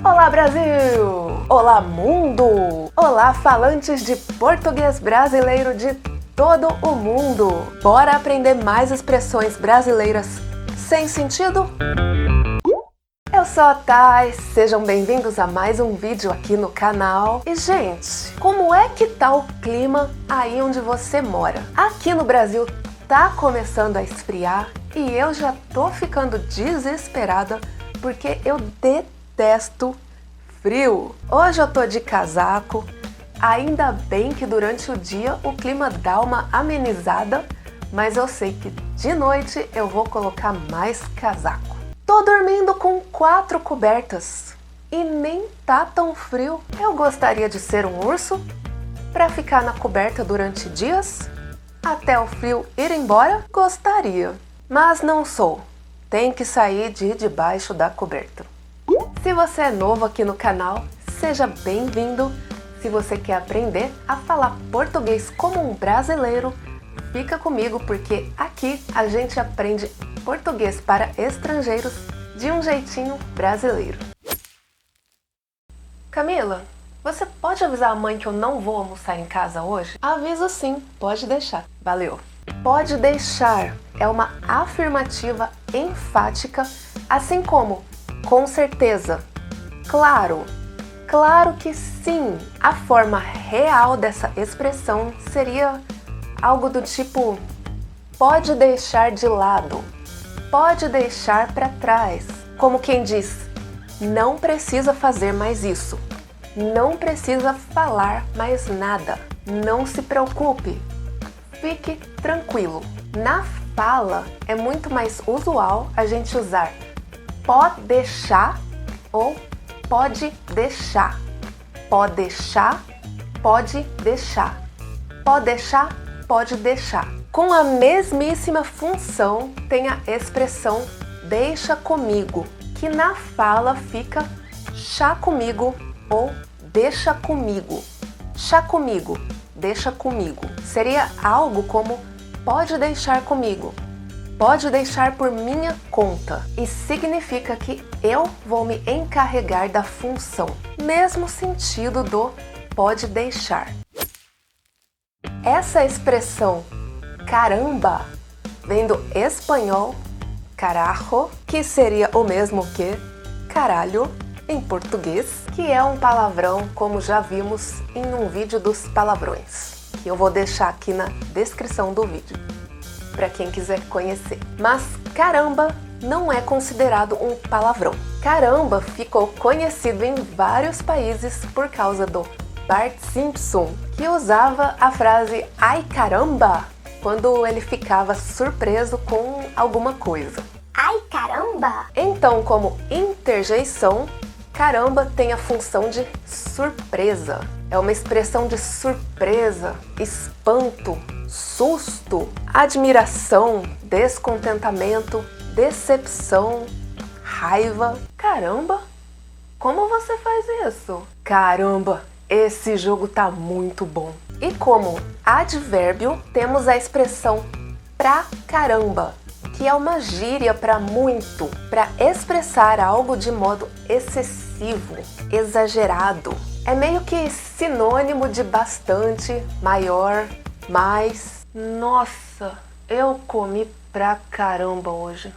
Olá Brasil! Olá mundo! Olá falantes de português brasileiro de todo o mundo! Bora aprender mais expressões brasileiras sem sentido? Eu sou a Thay, sejam bem-vindos a mais um vídeo aqui no canal. E gente, como é que tá o clima aí onde você mora? Aqui no Brasil tá começando a esfriar e eu já tô ficando desesperada porque eu detesto frio. Hoje eu tô de casaco, ainda bem que durante o dia o clima dá uma amenizada, mas eu sei que de noite eu vou colocar mais casaco. Tô dormindo com 4 cobertas e nem tá tão frio. Eu gostaria de ser um urso para ficar na coberta durante dias, até o frio ir embora? Gostaria, mas não sou. Tem que sair de debaixo da coberta. Se você é novo aqui no canal, seja bem-vindo. Se você quer aprender a falar português como um brasileiro, fica comigo porque aqui a gente aprende português para estrangeiros de um jeitinho brasileiro. Camila, você pode avisar a mãe que eu não vou almoçar em casa hoje? Aviso sim, pode deixar. Valeu. Pode deixar é uma afirmativa enfática, assim como com certeza, claro, claro que sim. A forma real dessa expressão seria algo do tipo pode deixar de lado, pode deixar para trás. Como quem diz, não precisa fazer mais isso, não precisa falar mais nada, não se preocupe, fique tranquilo. Na fala é muito mais usual a gente usar pode deixar ou pode deixar. Pode deixar, pode deixar. Pode deixar, pode deixar. Com a mesmíssima função tem a expressão deixa comigo, que na fala fica chá comigo ou deixa comigo. Chá comigo, deixa comigo. Seria algo como pode deixar comigo. Pode deixar por minha conta e significa que eu vou me encarregar da função. Mesmo sentido do pode deixar. Essa expressão caramba vem do espanhol carajo, que seria o mesmo que caralho em português, que é um palavrão como já vimos em um vídeo dos palavrões, que eu vou deixar aqui na descrição do vídeo para quem quiser conhecer. Mas caramba não é considerado um palavrão. Caramba ficou conhecido em vários países por causa do Bart Simpson, que usava a frase ai caramba quando ele ficava surpreso com alguma coisa. Ai caramba! Então, como interjeição, caramba tem a função de surpresa. É uma expressão de surpresa, espanto, susto, admiração, descontentamento, decepção, raiva. Caramba, como você faz isso? Caramba, esse jogo tá muito bom. E como advérbio, temos a expressão pra caramba, que é uma gíria para muito, para expressar algo de modo excessivo, exagerado. É meio que sinônimo de bastante, maior, mais. Nossa, eu comi pra caramba hoje.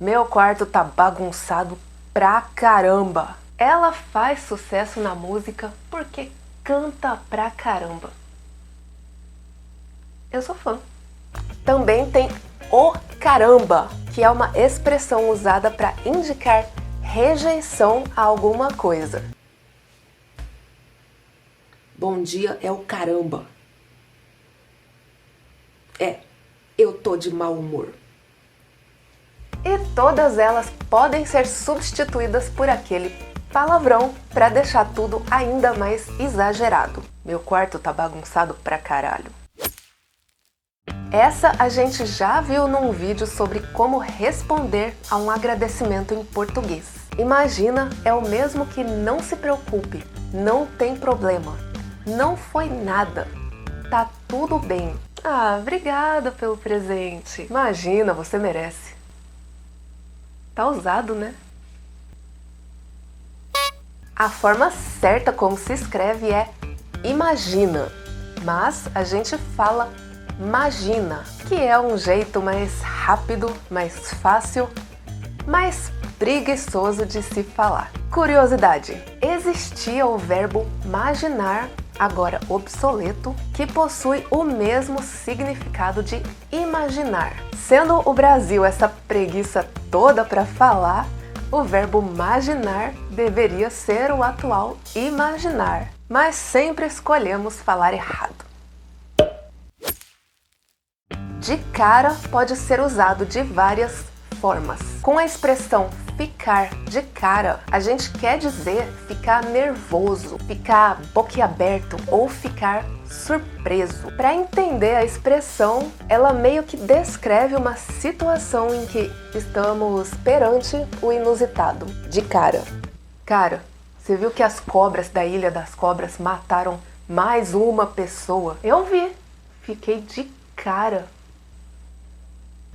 Meu quarto tá bagunçado pra caramba. Ela faz sucesso na música porque canta pra caramba. Eu sou fã. Também tem o caramba, que é uma expressão usada para indicar rejeição a alguma coisa. Bom dia é o caramba. Eu tô de mau humor. E todas elas podem ser substituídas por aquele palavrão para deixar tudo ainda mais exagerado. Meu quarto tá bagunçado pra caralho. Essa a gente já viu num vídeo sobre como responder a um agradecimento em português. Imagina é o mesmo que não se preocupe, não tem problema, não foi nada, tá tudo bem. Ah, obrigada pelo presente. Imagina, você merece. Tá usado, né? A forma certa como se escreve é imagina, mas a gente fala magina, que é um jeito mais rápido, mais fácil, mais preguiçoso de se falar. Curiosidade: existia o verbo maginar, agora obsoleto, que possui o mesmo significado de imaginar. Sendo o Brasil essa preguiça toda para falar, o verbo maginar deveria ser o atual imaginar, mas sempre escolhemos falar errado. De cara pode ser usado de várias formas. Com a expressão ficar de cara, a gente quer dizer ficar nervoso, ficar boquiaberto ou ficar surpreso. Para entender a expressão, ela meio que descreve uma situação em que estamos perante o inusitado. De cara. Cara, você viu que as cobras da Ilha das Cobras mataram mais uma pessoa? Eu vi. Fiquei de cara.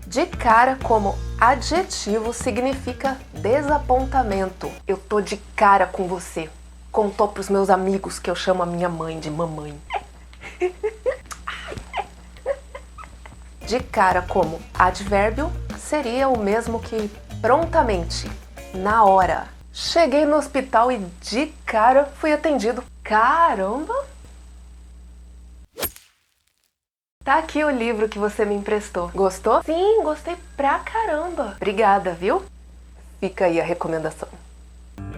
De cara como adjetivo significa desapontamento. Eu tô de cara com você. Contou pros meus amigos que eu chamo a minha mãe de mamãe. De cara como advérbio seria o mesmo que prontamente, na hora. Cheguei no hospital e de cara fui atendido. Caramba! Tá aqui o livro que você me emprestou. Gostou? Sim, gostei pra caramba. Obrigada, viu? Fica aí a recomendação.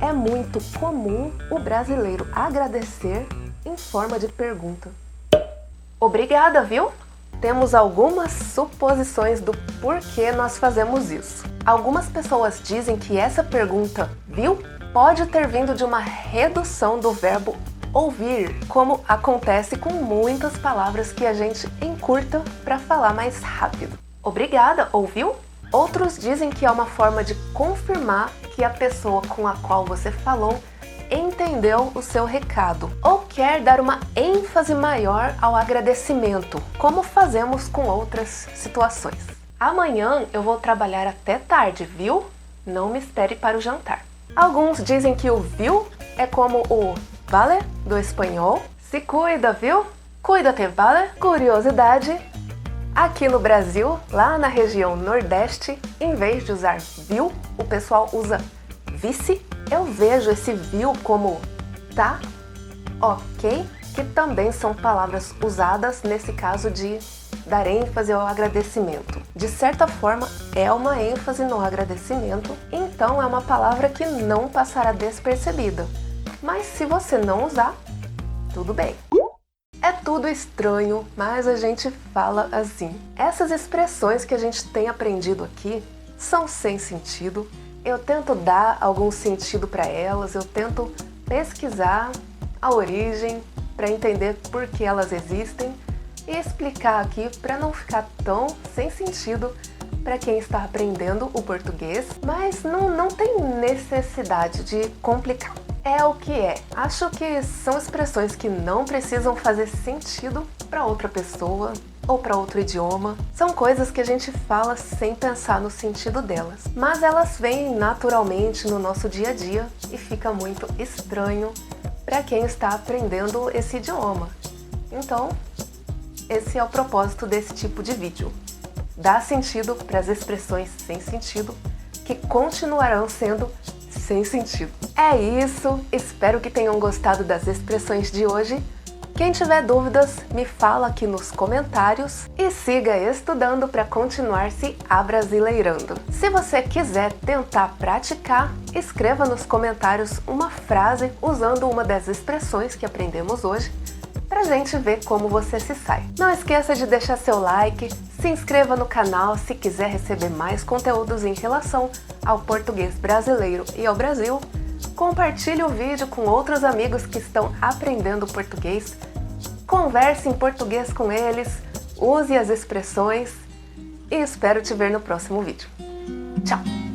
É muito comum o brasileiro agradecer em forma de pergunta. Obrigada, viu? Temos algumas suposições do porquê nós fazemos isso. Algumas pessoas dizem que essa pergunta, viu, pode ter vindo de uma redução do verbo ouvir, como acontece com muitas palavras que a gente encurta para falar mais rápido. Obrigada, ouviu? Outros dizem que é uma forma de confirmar que a pessoa com a qual você falou entendeu o seu recado ou quer dar uma ênfase maior ao agradecimento, como fazemos com outras situações. Amanhã eu vou trabalhar até tarde, viu? Não me espere para o jantar. Alguns dizem que o viu é como o vale do espanhol. Se cuida, viu? Cuida-te, vale? Curiosidade: aqui no Brasil, lá na região Nordeste, em vez de usar viu, o pessoal usa vice. Eu vejo esse viu como tá, ok, que também são palavras usadas nesse caso de dar ênfase ao agradecimento. De certa forma, é uma ênfase no agradecimento, então é uma palavra que não passará despercebida. Mas se você não usar, tudo bem. É tudo estranho, mas a gente fala assim. Essas expressões que a gente tem aprendido aqui são sem sentido. Eu tento dar algum sentido para elas, eu tento pesquisar a origem para entender por que elas existem e explicar aqui para não ficar tão sem sentido para quem está aprendendo o português, mas não tem necessidade de complicar. É o que é. Acho que são expressões que não precisam fazer sentido para outra pessoa ou para outro idioma. São coisas que a gente fala sem pensar no sentido delas, mas elas vêm naturalmente no nosso dia a dia e fica muito estranho para quem está aprendendo esse idioma. Então, esse é o propósito desse tipo de vídeo. Dar sentido para as expressões sem sentido, que continuarão sendo sem sentido. É isso, espero que tenham gostado das expressões de hoje. Quem tiver dúvidas, me fala aqui nos comentários e siga estudando para continuar se abrasileirando. Se você quiser tentar praticar, escreva nos comentários uma frase usando uma das expressões que aprendemos hoje, pra gente ver como você se sai. Não esqueça de deixar seu like, se inscreva no canal se quiser receber mais conteúdos em relação ao português brasileiro e ao Brasil. Compartilhe o vídeo com outros amigos que estão aprendendo português. Converse em português com eles, use as expressões e espero te ver no próximo vídeo. Tchau!